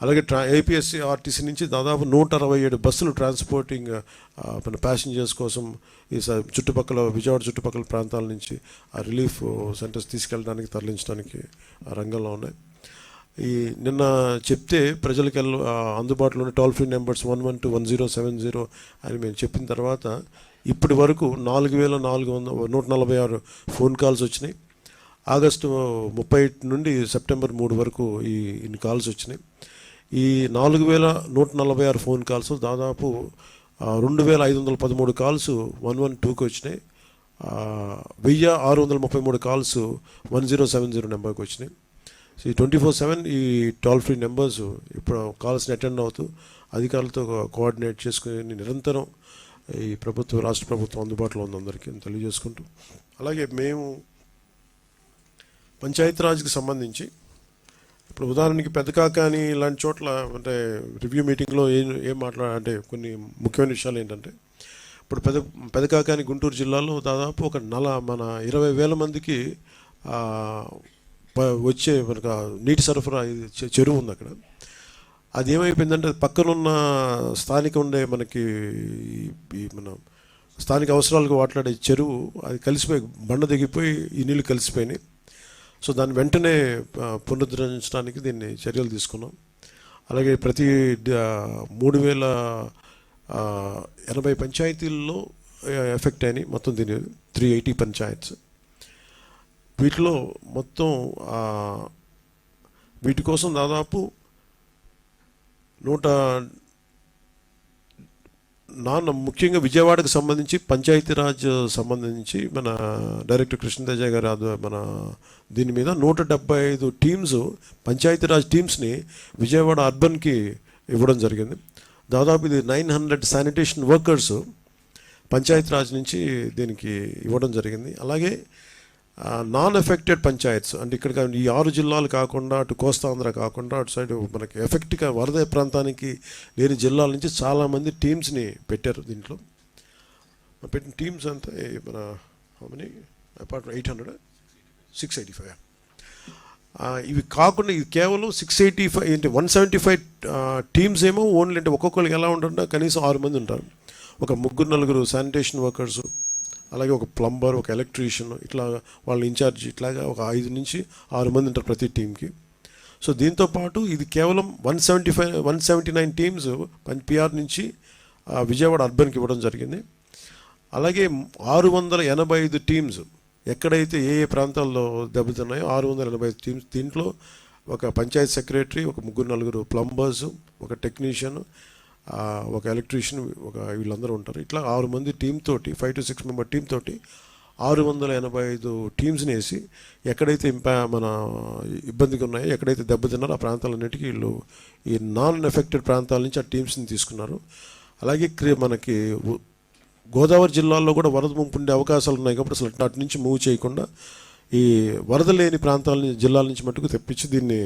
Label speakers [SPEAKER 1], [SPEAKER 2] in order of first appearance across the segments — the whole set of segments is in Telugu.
[SPEAKER 1] అలాగే ఏపీఎస్సీ ఆర్టీసీ నుంచి దాదాపు 167 బస్సులు ట్రాన్స్పోర్టింగ్ మన ప్యాసింజర్స్ కోసం ఈ చుట్టుపక్కల విజయవాడ చుట్టుపక్కల ప్రాంతాల నుంచి ఆ రిలీఫ్ సెంటర్స్ తీసుకెళ్ళడానికి తరలించడానికి రంగంలో ఉన్నాయి. ఈ నిన్న చెప్తే ప్రజలకి అందుబాటులో ఉన్న టోల్ ఫ్రీ నెంబర్స్ 1121070 అని మేము చెప్పిన తర్వాత ఇప్పటి వరకు 4446 ఫోన్ కాల్స్ వచ్చినాయి. ఆగస్టు 30 నుండి సెప్టెంబర్ 3 వరకు ఇన్ని కాల్స్ వచ్చినాయి. ఈ 4146 ఫోన్ కాల్స్ దాదాపు 2513 కాల్స్ 112కి వచ్చినాయి. 1633 కాల్స్ 1070 నెంబర్కి వచ్చినాయి. సో ఈ 24/7 ఈ టోల్ ఫ్రీ నెంబర్స్ ఇప్పుడు కాల్స్ని అటెండ్ అవుతూ అధికారులతో కోఆర్డినేట్ చేసుకుని నిరంతరం ఈ రాష్ట్ర ప్రభుత్వం అందుబాటులో ఉంది అందరికీ తెలియజేసుకుంటూ, అలాగే మేము పంచాయతీరాజ్కి సంబంధించి ఇప్పుడు ఉదాహరణకి పెదకాకాని ఇలాంటి చోట్ల అంటే రివ్యూ మీటింగ్లో ఏం అంటే కొన్ని ముఖ్యమైన విషయాలు ఏంటంటే, ఇప్పుడు పెదకాకాని గుంటూరు జిల్లాలో దాదాపు ఒక మన 20,000 మందికి వచ్చే మనకు నీటి సరఫరా చెరువు ఉంది అక్కడ. అది ఏమైపోయిందంటే పక్కనున్న స్థానిక ఉండే మనకి మన స్థానిక అవసరాలకు వాట్లాడే చెరువు అది కలిసిపోయి బండ దిగిపోయి ఈ నీళ్ళు కలిసిపోయినాయి. సో దాన్ని వెంటనే పునరుద్ధరించడానికి దీన్ని చర్యలు తీసుకున్నాం. అలాగే ప్రతి 3080 పంచాయతీల్లో ఎఫెక్ట్ అయినాయి. మొత్తం దీని 380 పంచాయత్స్. వీటిలో మొత్తం వీటి కోసం దాదాపు ముఖ్యంగా విజయవాడకు సంబంధించి పంచాయతీరాజ్ సంబంధించి మన డైరెక్టర్ కృష్ణతేజ గారు మన దీని మీద 175 టీమ్స్ పంచాయతీరాజ్ టీమ్స్ని విజయవాడ అర్బన్కి ఇవ్వడం జరిగింది. దాదాపు ఇది 900 శానిటేషన్ వర్కర్స్ పంచాయతీరాజ్ నుంచి దీనికి ఇవ్వడం జరిగింది. అలాగే నాన్ ఎఫెక్టెడ్ పంచాయత్స్ అంటే ఇక్కడ ఈ 6 జిల్లాలు కాకుండా అటు కోస్తాంధ్ర కాకుండా అటు సైడ్ మనకి ఎఫెక్ట్గా వరద ప్రాంతానికి లేని జిల్లాల నుంచి చాలామంది టీమ్స్ని పెట్టారు. దీంట్లో పెట్టిన టీమ్స్ అంతా మన అపార్ట్ 685. ఇవి కాకుండా ఇది కేవలం 685 అంటే 175 టీమ్స్ ఏమో ఓన్లీ అంటే ఒక్కొక్కరికి ఎలా ఉంటుంటే కనీసం 6 మంది ఉంటారు. ఒక 3-4 శానిటేషన్ వర్కర్స్, అలాగే ఒక ప్లంబర్, ఒక ఎలక్ట్రీషియన్, ఇట్లా వాళ్ళ ఇన్ఛార్జ్, ఇట్లాగా ఒక 5 నుంచి 6 మంది ఉంటారు ప్రతి టీంకి. సో దీంతోపాటు ఇది కేవలం 179 టీమ్స్ పిఆర్ నుంచి విజయవాడ అర్బన్కి ఇవ్వడం జరిగింది. అలాగే 685 టీమ్స్ ఎక్కడైతే ఏ ప్రాంతాల్లో దెబ్బతిన్నాయో 685 టీమ్స్. దీంట్లో ఒక పంచాయత్ సెక్రటరీ, ఒక 3-4 ప్లంబర్స్, ఒక టెక్నీషియన్, ఒక ఎలక్ట్రీషియన్, వీళ్ళందరూ ఉంటారు. ఇట్లా 6 మంది టీమ్ తోటి 5 to 6 మెంబర్ టీమ్ తోటి 685 టీమ్స్ని వేసి ఎక్కడైతే మన ఇబ్బందిగా ఉన్నాయో, ఎక్కడైతే దెబ్బతిన్నారో ఆ ప్రాంతాలన్నిటికీ వీళ్ళు ఈ నాన్ ఎఫెక్టెడ్ ప్రాంతాల నుంచి ఆ టీమ్స్ని తీసుకున్నారు. అలాగే మనకి గోదావరి జిల్లాల్లో కూడా వరద ముంపు ఉండే అవకాశాలు ఉన్నాయి కాబట్టి అసలు అటు నుంచి మూవ్ చేయకుండా ఈ వరద లేని జిల్లాల నుంచి మట్టుకు తెప్పించి దీన్ని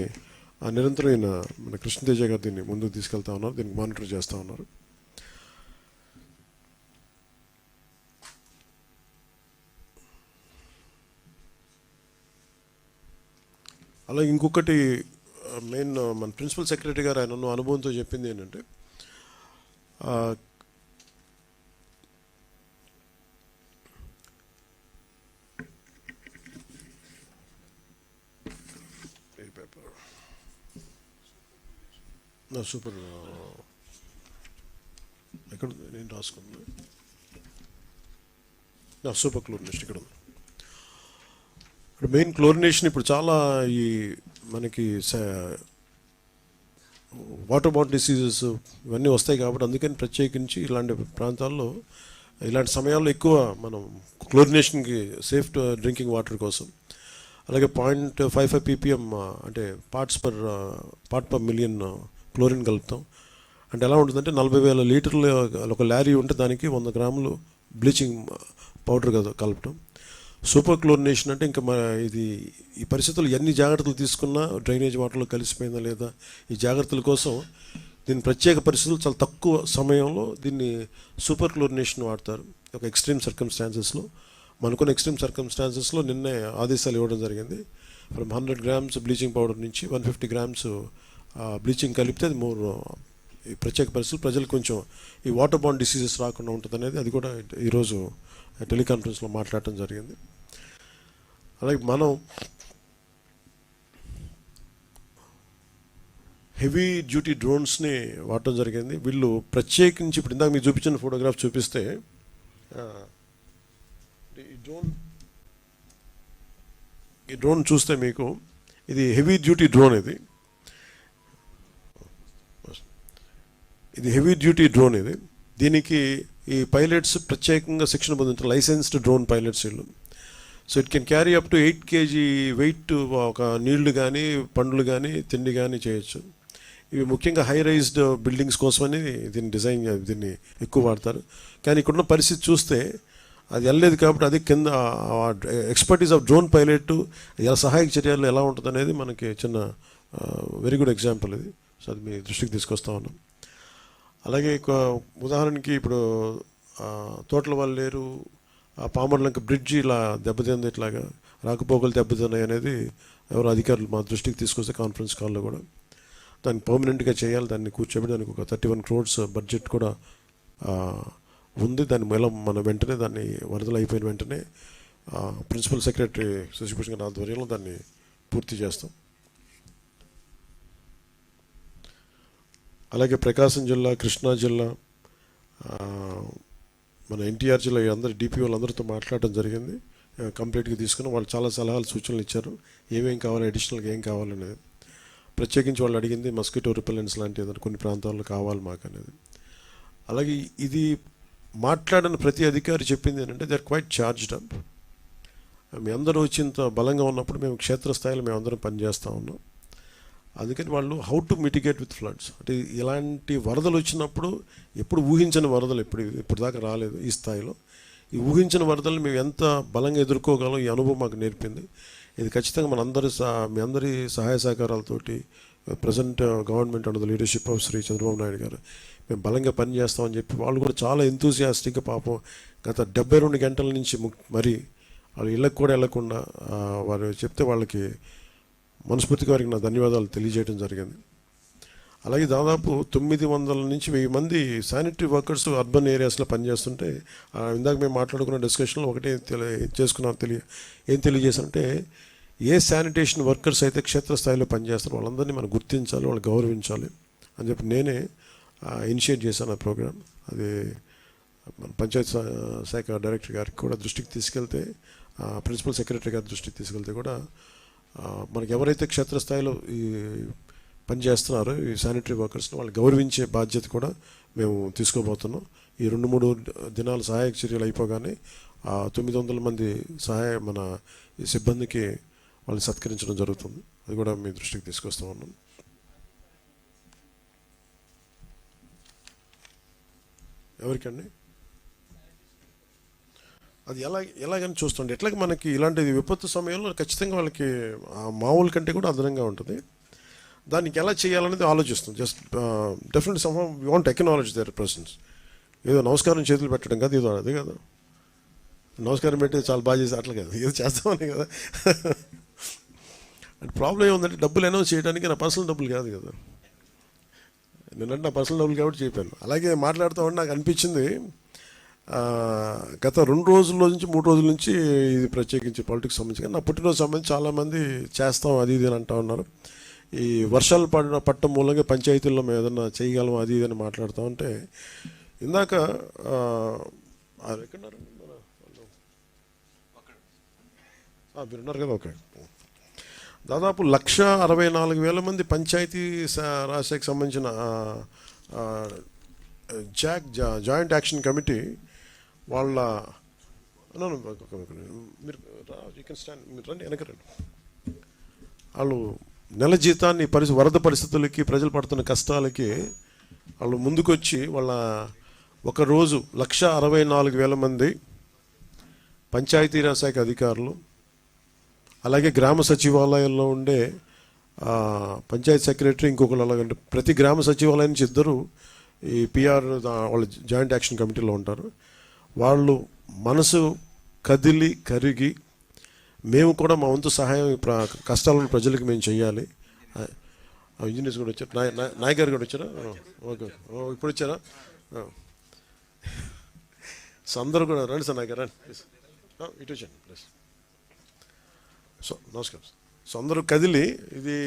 [SPEAKER 1] నిరంతరం మన కృష్ణతేజ గారు దీన్ని ముందుకు తీసుకెళ్తా ఉన్నారు, దీనికి మానిటర్ చేస్తూ ఉన్నారు. అలాగే ఇంకొకటి మెయిన్ మన ప్రిన్సిపల్ సెక్రటరీ గారు ఆయన అనుభవంతో చెప్పింది ఏంటంటే, సూపర్ ఎక్కడ నేను రాసుకున్నా సూపర్ క్లోరినేషన్ ఇక్కడ ఉంది. ఇప్పుడు మెయిన్ క్లోరినేషన్ ఇప్పుడు చాలా ఈ మనకి వాటర్ బాటిల్ డిసీజెస్ ఇవన్నీ వస్తాయి కాబట్టి అందుకని ప్రత్యేకించి ఇలాంటి ప్రాంతాల్లో ఇలాంటి సమయాల్లో ఎక్కువ మనం క్లోరినేషన్కి సేఫ్ డ్రింకింగ్ వాటర్ కోసం అలాగే 0.55 ppm అంటే పార్ట్ పర్ మిలియన్ క్లోరిన్ కలుపుతాం. అంటే ఎలా ఉంటుందంటే 40,000 లీటర్లు ఒక లారీ ఉంటే దానికి 100 గ్రాములు బ్లీచింగ్ పౌడర్ కలపటం. సూపర్ క్లోరినేషన్ అంటే ఇంకా ఇది ఈ పరిస్థితులు ఎన్ని జాగ్రత్తలు తీసుకున్నా డ్రైనేజ్ వాటర్లో కలిసిపోయిందా లేదా ఈ జాగ్రత్తల కోసం దీని ప్రత్యేక పరిస్థితులు చాలా తక్కువ సమయంలో దీన్ని సూపర్ క్లోరినేషన్ వాడతారు. ఒక ఎక్స్ట్రీమ్ సర్కమ్స్టాన్సెస్లో మనకున్న ఎక్స్ట్రీమ్ సర్కమ్స్టాన్సెస్లో నిన్నే ఆదేశాలు ఇవ్వడం జరిగింది. ఫ్రమ్ 100 grams బ్లీచింగ్ పౌడర్ నుంచి 150 grams బ్లీచింగ్ కలిపితే అది మోర్ ఈ ప్రత్యేక పరిస్థితులు ప్రజలకు కొంచెం ఈ వాటర్ బాండ్ డిసీజెస్ రాకుండా ఉంటుంది అనేది అది కూడా ఈరోజు టెలికాన్ఫరెన్స్లో మాట్లాడటం జరిగింది. అలాగే మనం హెవీ డ్యూటీ డ్రోన్స్ని వాడటం జరిగింది. వీళ్ళు ప్రత్యేకించి ఇప్పుడు ఇందాక మీకు చూపించిన ఫోటోగ్రాఫ్ చూపిస్తే ఈ డ్రోన్ చూస్తే మీకు ఇది హెవీ డ్యూటీ డ్రోన్. ఇది హెవీ డ్యూటీ డ్రోన్. దీనికి ఈ పైలట్స్ ప్రత్యేకంగా శిక్షణ పొందుతారు, లైసెన్స్డ్ డ్రోన్ పైలట్స్ వీళ్ళు. So it can carry up to 8 kg weight, ఒక నీళ్లు కానీ పండ్లు కానీ తిండి కానీ చేయొచ్చు. ఇవి ముఖ్యంగా హై రైజ్డ్ బిల్డింగ్స్ కోసమని దీన్ని ఎక్కువ వాడతారు. కానీ ఇక్కడున్న పరిస్థితి చూస్తే అది వెళ్ళలేదు కాబట్టి అది కింద ఎక్స్పర్టీస్ ఆఫ్ డ్రోన్ పైలట్ ఎలా సహాయక చర్యలు ఎలా ఉంటుంది అనేది మనకి చిన్న వెరీ గుడ్ ఎగ్జాంపుల్ ఇది. సో అది మీ దృష్టికి తీసుకొస్తా ఉన్నాం. అలాగే ఉదాహరణకి ఇప్పుడు తోటల వాళ్ళు లేరు, పామర్లంక బ్రిడ్జి ఇలా దెబ్బతింది, ఇట్లాగా రాకపోకలు దెబ్బతిన్నాయి అనేది ఎవరు అధికారులు మా దృష్టికి తీసుకొస్తే కాన్ఫరెన్స్ కాల్లో కూడా దాన్ని పర్మనెంట్గా చేయాలి. దాన్ని కూర్చోబెట్టి దానికి ఒక 31 crores బడ్జెట్ కూడా ఉంది. దాన్ని మన వెంటనే దాన్ని వరదలు అయిపోయిన వెంటనే ప్రిన్సిపల్ సెక్రటరీ శశిభూషణ్ గారి ఆధ్వర్యంలో దాన్ని పూర్తి చేస్తాం. అలాగే ప్రకాశం జిల్లా, కృష్ణా జిల్లా, మన ఎన్టీఆర్ జిల్లా అందరు డిపి వాళ్ళందరితో మాట్లాడటం జరిగింది. కంప్లీట్గా తీసుకుని వాళ్ళు చాలా సలహాలు సూచనలు ఇచ్చారు, ఏమేం కావాలి, అడిషనల్గా ఏం కావాలనేది. ప్రత్యేకించి వాళ్ళు అడిగింది మస్కిటో రిపెలెంట్స్ లాంటి ఏదైనా కొన్ని ప్రాంతాల్లో కావాలి మాకు అనేది. అలాగే ఇది మాట్లాడిన ప్రతి అధికారి చెప్పింది ఏంటంటే they are quite charged up. మీ అందరూ వచ్చి ఇంత బలంగా ఉన్నప్పుడు మేము క్షేత్రస్థాయిలో మేము అందరం పనిచేస్తూ ఉన్నాం. అందుకని వాళ్ళు how to mitigate with floods, అంటే ఇలాంటి వరదలు వచ్చినప్పుడు ఎప్పుడు ఊహించని వరదలు ఇప్పుడు దాకా రాలేదు ఈ స్థాయిలో. ఈ ఊహించిన వరదలు మేము ఎంత బలంగా ఎదుర్కోగలం ఈ అనుభవం మాకు నేర్పింది. ఇది ఖచ్చితంగా మీ అందరి సహాయ సహకారాలతోటి present government under the leadership of Shri Chandrababu Naidu గారు మేము బలంగా పనిచేస్తామని చెప్పి వాళ్ళు కూడా చాలా ఎంతూసియాస్టిక్గా పాపం గత 72 గంటల నుంచి మరి వాళ్ళు ఇళ్ళకు కూడా వెళ్ళకుండా వారు చెప్తే వాళ్ళకి మనస్ఫూర్తిగా వారికి నా ధన్యవాదాలు తెలియజేయడం జరిగింది. అలాగే దాదాపు 900 నుంచి 1000 మంది శానిటరీ వర్కర్స్ అర్బన్ ఏరియాస్లో పనిచేస్తుంటే ఇందాక మేము మాట్లాడుకున్న డిస్కషన్లో ఒకటే ఏం తెలియజేశానంటే ఏ శానిటేషన్ వర్కర్స్ అయితే క్షేత్రస్థాయిలో పనిచేస్తారో వాళ్ళందరినీ మనం గుర్తించాలి, వాళ్ళు గౌరవించాలి అని చెప్పి నేనే ఇనిషియేట్ చేశాను ఆ ప్రోగ్రామ్. అది మన పంచాయత్ శాఖ డైరెక్టర్ గారికి కూడా దృష్టికి తీసుకెళ్తే, ప్రిన్సిపల్ సెక్రటరీ గారి దృష్టికి తీసుకెళ్తే కూడా మనకి ఎవరైతే క్షేత్రస్థాయిలో ఈ పనిచేస్తున్నారో ఈ శానిటరీ వర్కర్స్ని వాళ్ళు గౌరవించే బాధ్యత కూడా మేము తీసుకోబోతున్నాం. ఈ 2-3 దినాల సహాయక చర్యలు అయిపోగానే 900 మంది మన ఈ సిబ్బందికి వాళ్ళని సత్కరించడం జరుగుతుంది. అది కూడా మీ దృష్టికి తీసుకొస్తా ఉన్నాం. ఎవరికండి అది ఎలాగని చూస్తుండే ఎట్లాగ మనకి ఇలాంటి విపత్తు సమయంలో ఖచ్చితంగా వాళ్ళకి మామూలు కంటే కూడా అదనంగా ఉంటుంది. దానికి ఎలా చేయాలనేది ఆలోచిస్తాం. Just definitely some we want acknowledge their presence. ఏదో నమస్కారం చేతులు పెట్టడం కాదు, ఏదో అదే కదా నమస్కారం పెట్టి చాలా బాగా చేసి అట్లా కదా, ఏదో చేస్తామని కదా. అంటే ప్రాబ్లం ఏముందంటే డబ్బులు అనౌన్స్ చేయడానికి నా పర్సనల్ డబ్బులు కాదు కదా, నేనంటే నా పర్సనల్ డబ్బులు కాబట్టి చెప్పాను. అలాగే మాట్లాడుతూ ఉంటే నాకు అనిపించింది గత 2 రోజుల నుంచి 3 రోజుల నుంచి ఇది ప్రత్యేకించి పాలిటిక్స్ సంబంధించి నా పుట్టినరోజు సంబంధించి చాలామంది చేస్తాం అది ఇది అని అంటూ ఉన్నారు. ఈ వర్షాలు పట్టడం మూలంగా పంచాయతీల్లో మేము ఏదన్నా చేయగలం అది ఇది అని మాట్లాడుతూ ఉంటే ఇందాక ఎక్కడున్నారండి మీరు ఉన్నారు కదా. ఓకే, దాదాపు 164,000 మంది పంచాయతీ రాజ్ శాఖకు సంబంధించిన జాయింట్ యాక్షన్ కమిటీ వాళ్ళ మీరు రండి వెనక రండి. వాళ్ళు నెల జీతాన్ని వరద పరిస్థితులకి ప్రజలు పడుతున్న కష్టాలకి వాళ్ళు ముందుకొచ్చి వాళ్ళ ఒకరోజు 164,000 మంది పంచాయతీరాజ్ శాఖ అధికారులు, అలాగే గ్రామ సచివాలయంలో ఉండే పంచాయత్ సెక్రటరీ, ఇంకొకరు అలాగంటే ప్రతి గ్రామ సచివాలయం నుంచి 2 ఈ పిఆర్ వాళ్ళ జాయింట్ యాక్షన్ కమిటీలో ఉంటారు. వాళ్ళు మనసు కరిగి మేము కూడా మా వంతు సహాయం కష్టాలను ప్రజలకు మేము చేయాలి, ఇంజనీర్స్ కూడా వచ్చారు, నాయక్ గారు కూడా వచ్చారా? ఓకే, ఇప్పుడు వచ్చారా? సో అందరూ కూడా రండి సార్, నాయక్ గారు రండి ప్లీజ్, ఇటు వచ్చాను ప్లీజ్. సో నమస్కారం. సో అందరూ కదిలి ఇది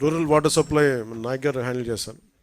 [SPEAKER 1] రూరల్ వాటర్ సప్లై నాయక్ గారు హ్యాండిల్ చేస్తారు.